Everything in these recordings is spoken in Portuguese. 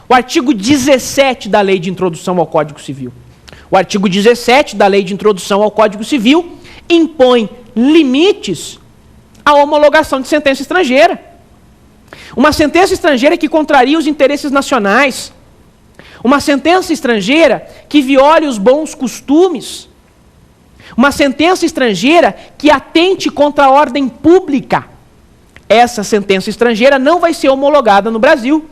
O artigo 17 da Lei de Introdução ao Código Civil. O artigo 17 da Lei de Introdução ao Código Civil impõe limites à homologação de sentença estrangeira. Uma sentença estrangeira que contraria os interesses nacionais. Uma sentença estrangeira que viole os bons costumes. Uma sentença estrangeira que atente contra a ordem pública. Essa sentença estrangeira não vai ser homologada no Brasil.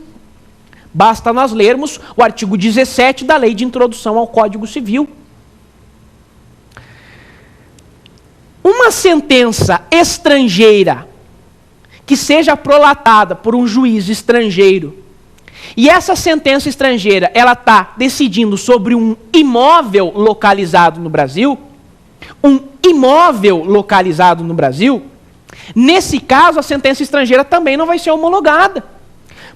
Basta nós lermos o artigo 17 da Lei de Introdução ao Código Civil. Uma sentença estrangeira que seja prolatada por um juiz estrangeiro, e essa sentença estrangeira ela está decidindo sobre um imóvel localizado no Brasil, nesse caso a sentença estrangeira também não vai ser homologada.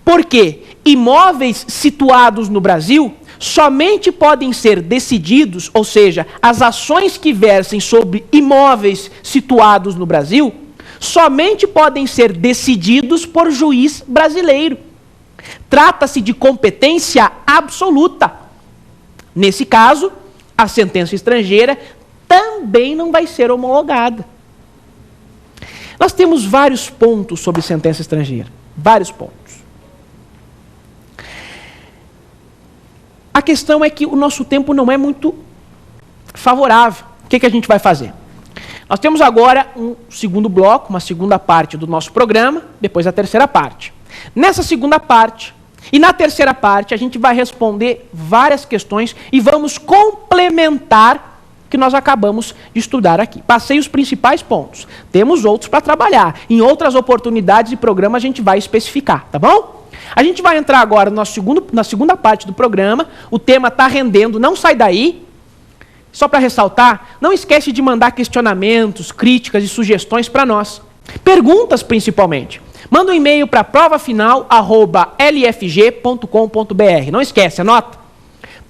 Por quê? Imóveis situados no Brasil somente podem ser decididos, ou seja, as ações que versem sobre imóveis situados no Brasil, somente podem ser decididos por juiz brasileiro. Trata-se de competência absoluta. Nesse caso, a sentença estrangeira também não vai ser homologada. Nós temos vários pontos sobre sentença estrangeira. Vários pontos. A questão é que o nosso tempo não é muito favorável. O que a gente vai fazer? Nós temos agora um segundo bloco, uma segunda parte do nosso programa, depois a terceira parte. Nessa segunda parte e na terceira parte, a gente vai responder várias questões e vamos complementar o que nós acabamos de estudar aqui. Passei os principais pontos. Temos outros para trabalhar. Em outras oportunidades e programas a gente vai especificar, tá bom? A gente vai entrar agora na segunda parte do programa. O tema está rendendo, não sai daí. Só para ressaltar, não esquece de mandar questionamentos, críticas e sugestões para nós. Perguntas, principalmente. Manda um e-mail para provafinal@lfg.com.br. Não esquece, anota.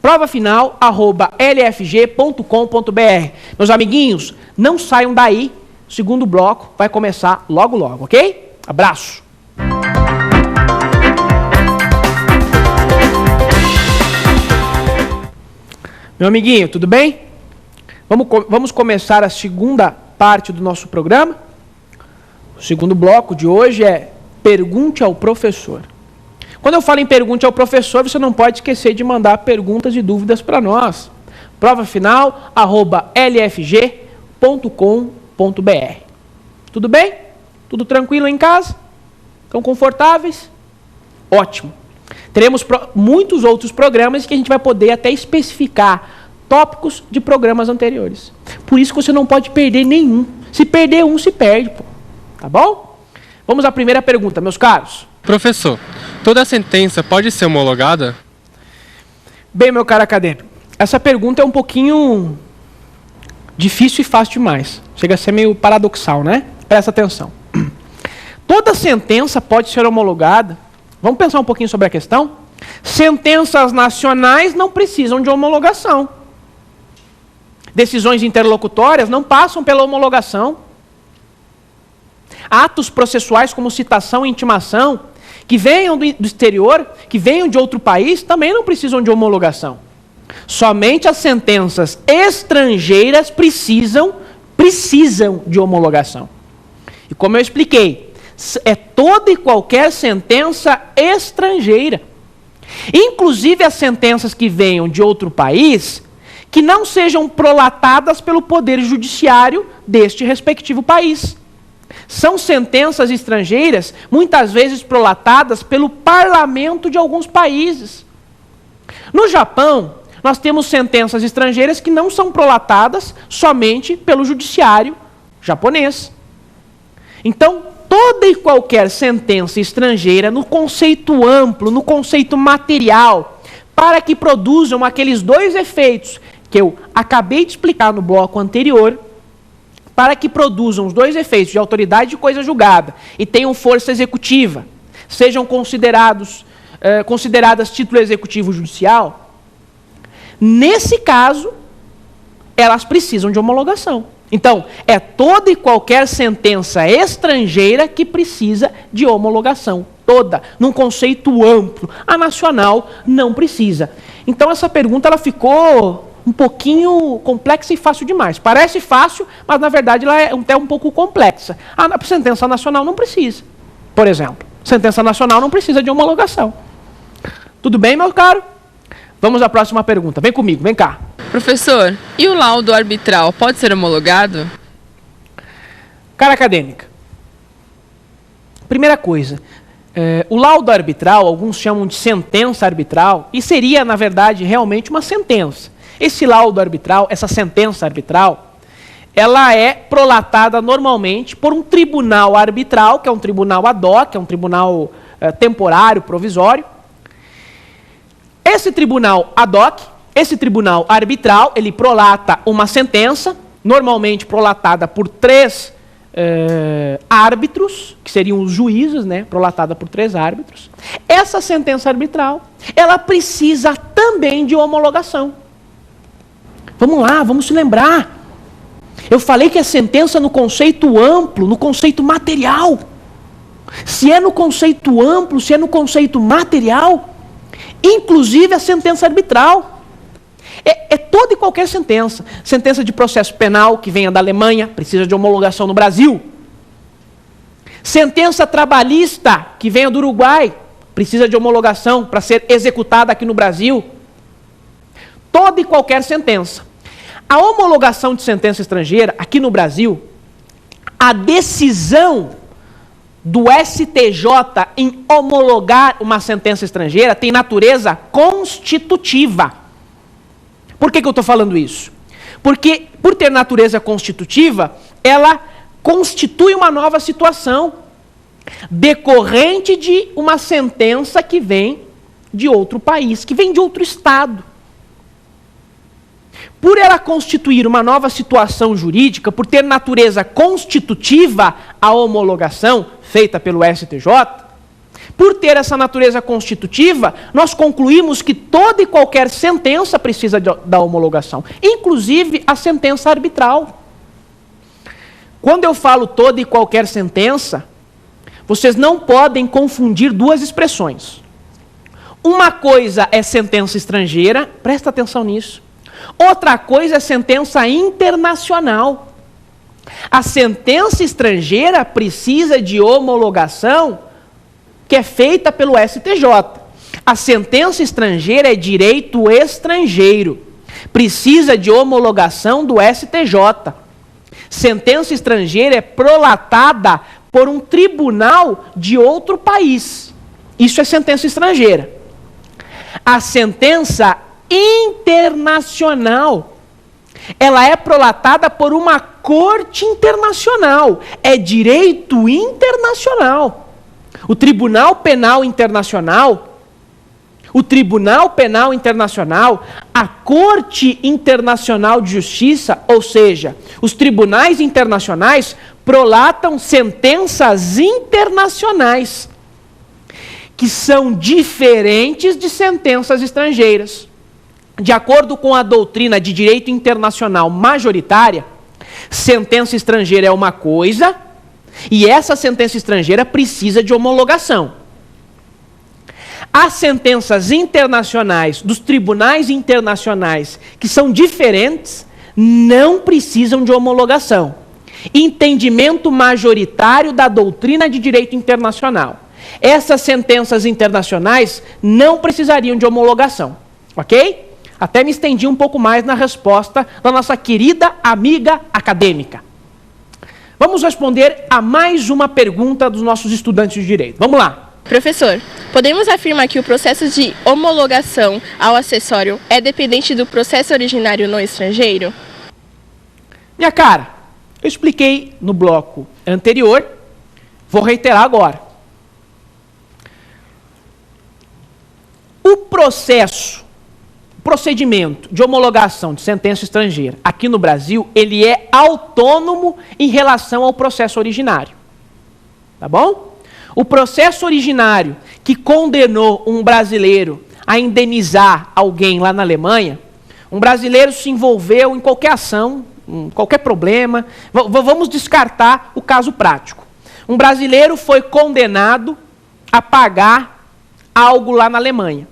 provafinal@lfg.com.br. Meus amiguinhos, não saiam daí. O segundo bloco vai começar logo, logo, ok? Abraço. Meu amiguinho, tudo bem? Vamos começar a segunda parte do nosso programa. O segundo bloco de hoje é Pergunte ao Professor. Quando eu falo em Pergunte ao Professor, você não pode esquecer de mandar perguntas e dúvidas para nós. provafinal@lfg.com.br. Tudo bem? Tudo tranquilo em casa? Estão confortáveis? Ótimo. Teremos muitos outros programas que a gente vai poder até especificar tópicos de programas anteriores. Por isso que você não pode perder nenhum. Se perder um, se perde, pô. Tá bom? Vamos à primeira pergunta, meus caros. Professor, toda sentença pode ser homologada? Bem, meu caro acadêmico, essa pergunta é um pouquinho difícil e fácil demais. Chega a ser meio paradoxal, né? Presta atenção. Toda sentença pode ser homologada. Vamos pensar um pouquinho sobre a questão? Sentenças nacionais não precisam de homologação. Decisões interlocutórias não passam pela homologação. Atos processuais como citação e intimação, que venham do exterior, que venham de outro país, também não precisam de homologação. Somente as sentenças estrangeiras precisam de homologação. E como eu expliquei, é toda e qualquer sentença estrangeira. Inclusive as sentenças que venham de outro país, que não sejam prolatadas pelo poder judiciário deste respectivo país. São sentenças estrangeiras, muitas vezes prolatadas pelo parlamento de alguns países. No Japão, nós temos sentenças estrangeiras que não são prolatadas somente pelo judiciário japonês. Então, toda e qualquer sentença estrangeira, no conceito amplo, no conceito material, para que produzam aqueles dois efeitos que eu acabei de explicar no bloco anterior, para que produzam os dois efeitos de autoridade de coisa julgada e tenham força executiva, sejam consideradas título executivo judicial, nesse caso, elas precisam de homologação. Então, é toda e qualquer sentença estrangeira que precisa de homologação. toda, num conceito amplo. A nacional não precisa. Então essa pergunta ela ficou um pouquinho complexa e fácil demais. Parece fácil, mas na verdade ela é até um pouco complexa. A sentença nacional não precisa. Por exemplo, sentença nacional não precisa de homologação. Tudo bem, meu caro? Vamos à próxima pergunta. Vem comigo, vem cá. Professor, e o laudo arbitral pode ser homologado? Cara acadêmica. Primeira coisa, o laudo arbitral, alguns chamam de sentença arbitral, e seria, na verdade, realmente uma sentença. Esse laudo arbitral, essa sentença arbitral, ela é prolatada normalmente por um tribunal arbitral, que é um tribunal ad hoc, é um tribunal temporário, provisório. Esse tribunal ad hoc, esse tribunal arbitral, ele prolata uma sentença, normalmente prolatada por 3 árbitros, que seriam os juízes, né, prolatada por 3 árbitros. Essa sentença arbitral, ela precisa também de homologação. Vamos lá, vamos se lembrar. Eu falei que é sentença no conceito amplo, no conceito material. Se é no conceito amplo, se é no conceito material, inclusive a sentença arbitral. É toda e qualquer sentença. Sentença de processo penal que venha da Alemanha, precisa de homologação no Brasil. Sentença trabalhista que venha do Uruguai, precisa de homologação para ser executada aqui no Brasil. Toda e qualquer sentença. A homologação de sentença estrangeira, aqui no Brasil, a decisão do STJ em homologar uma sentença estrangeira tem natureza constitutiva. Por que eu estou falando isso? Porque, por ter natureza constitutiva, ela constitui uma nova situação decorrente de uma sentença que vem de outro país, que vem de outro estado. Por ela constituir uma nova situação jurídica, por ter natureza constitutiva a homologação feita pelo STJ, por ter essa natureza constitutiva, nós concluímos que toda e qualquer sentença precisa da homologação, inclusive a sentença arbitral. Quando eu falo toda e qualquer sentença, vocês não podem confundir 2 expressões. Uma coisa é sentença estrangeira, presta atenção nisso. Outra coisa é sentença internacional. A sentença estrangeira precisa de homologação que é feita pelo STJ. A sentença estrangeira é direito estrangeiro. Precisa de homologação do STJ. Sentença estrangeira é prolatada por um tribunal de outro país. Isso é sentença estrangeira. A sentença internacional, ela é prolatada por uma corte internacional. É direito internacional. O Tribunal Penal Internacional, a Corte Internacional de Justiça, ou seja, os tribunais internacionais prolatam sentenças internacionais, que são diferentes de sentenças estrangeiras. De acordo com a doutrina de direito internacional majoritária, sentença estrangeira é uma coisa, e essa sentença estrangeira precisa de homologação. As sentenças internacionais, dos tribunais internacionais, que são diferentes, não precisam de homologação. Entendimento majoritário da doutrina de direito internacional. Essas sentenças internacionais não precisariam de homologação, ok? Até me estendi um pouco mais na resposta da nossa querida amiga acadêmica. Vamos responder a mais uma pergunta dos nossos estudantes de direito. Vamos lá. Professor, podemos afirmar que o processo de homologação ao acessório é dependente do processo originário no estrangeiro? Minha cara, eu expliquei no bloco anterior, vou reiterar agora. O procedimento de homologação de sentença estrangeira aqui no Brasil, ele é autônomo em relação ao processo originário. Tá bom? O processo originário que condenou um brasileiro a indenizar alguém lá na Alemanha, um brasileiro se envolveu em qualquer ação, em qualquer problema, vamos descartar o caso prático. Um brasileiro foi condenado a pagar algo lá na Alemanha.